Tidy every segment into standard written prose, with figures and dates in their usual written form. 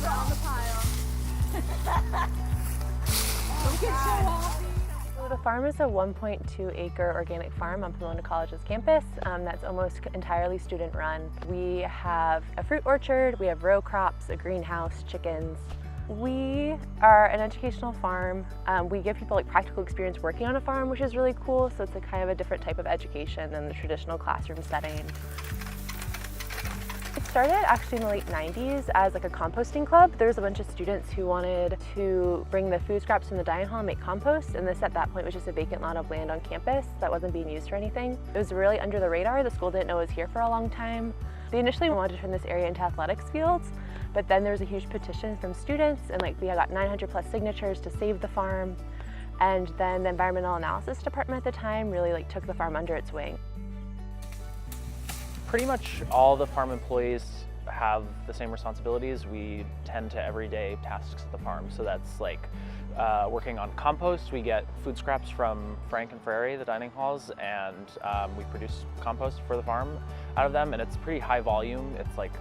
on the pile. So the farm is a 1.2 acre organic farm on Pomona College's campus that's almost entirely student run. We have a fruit orchard, we have row crops, a greenhouse, chickens. We are an educational farm. We give people like practical experience working on a farm, which is really cool. So it's a kind of a different type of education than the traditional classroom setting. It started actually in the late 90s as like a composting club. There was a bunch of students who wanted to bring the food scraps from the dining hall and make compost, and this at that point was just a vacant lot of land on campus that wasn't being used for anything. It was really under the radar. The school didn't know it was here for a long time. They initially wanted to turn this area into athletics fields, but then there was a huge petition from students, and like we got 900 plus signatures to save the farm. And then the environmental analysis department at the time really like took the farm under its wing. Pretty much all the farm employees have the same responsibilities. We tend to everyday tasks at the farm. So that's like working on compost. We get food scraps from Frank and Frary, the dining halls, and we produce compost for the farm out of them. And it's pretty high volume. It's like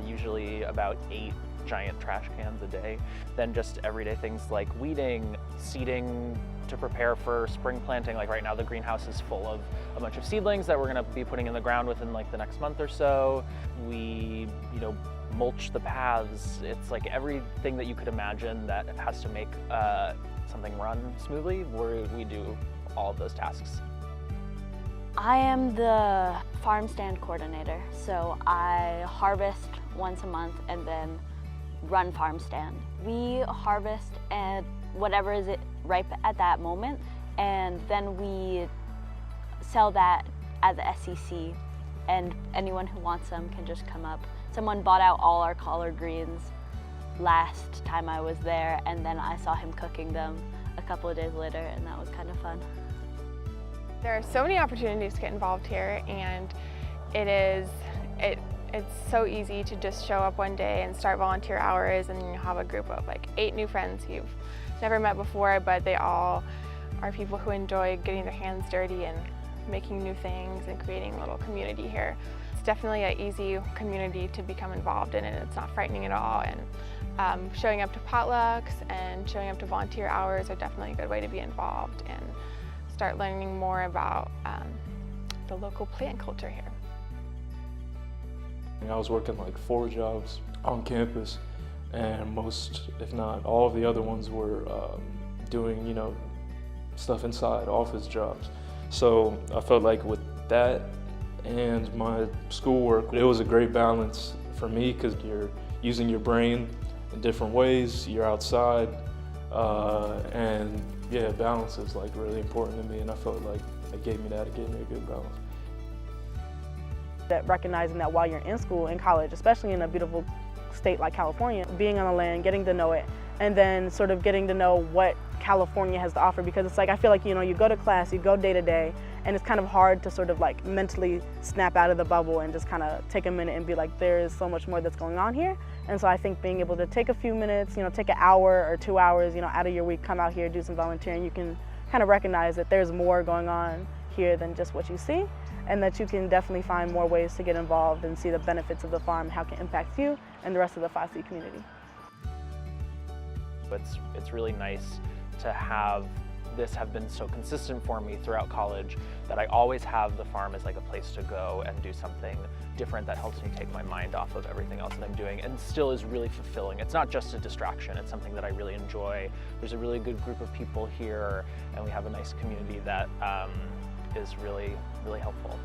usually about 8 giant trash cans a day. Then just everyday things like weeding, seeding to prepare for spring planting. Like right now the greenhouse is full of a bunch of seedlings that we're gonna be putting in the ground within like the next month or so. We, mulch the paths. It's like everything that you could imagine that has to make something run smoothly, we do all of those tasks. I am the farm stand coordinator, so I harvest once a month and then run farm stand. We harvest and whatever is ripe at that moment, and then we sell that at the SEC, and anyone who wants them can just come up. Someone bought out all our collard greens last time I was there, and then I saw him cooking them a couple of days later, and that was kind of fun. There are so many opportunities to get involved here, and it's so easy to just show up one day and start volunteer hours, and you have a group of like 8 new friends you've never met before, but they all are people who enjoy getting their hands dirty and making new things and creating a little community here. It's definitely an easy community to become involved in, and it's not frightening at all. And showing up to potlucks and showing up to volunteer hours are definitely a good way to be involved and start learning more about the local plant culture here. I was working like 4 jobs on campus, and most, if not all of the other ones were doing, stuff inside, office jobs. So I felt like with that and my schoolwork, it was a great balance for me because you're using your brain in different ways, you're outside, and yeah, balance is like really important to me, and I felt like it gave me that, it gave me a good balance. That recognizing that while you're in school, in college, especially in a beautiful state like California, being on the land, getting to know it, and then sort of getting to know what California has to offer, because it's like, I feel like, you go to class, you go day to day, and it's kind of hard to sort of like mentally snap out of the bubble and just kind of take a minute and be like, there is so much more that's going on here. And so I think being able to take a few minutes, take an hour or 2 hours, out of your week, come out here, do some volunteering, you can kind of recognize that there's more going on here than just what you see, and that you can definitely find more ways to get involved and see the benefits of the farm, how it can impact you and the rest of the 5C community. It's really nice to have this have been so consistent for me throughout college that I always have the farm as like a place to go and do something different that helps me take my mind off of everything else that I'm doing, and still is really fulfilling. It's not just a distraction, it's something that I really enjoy. There's a really good group of people here, and we have a nice community that is really, really helpful.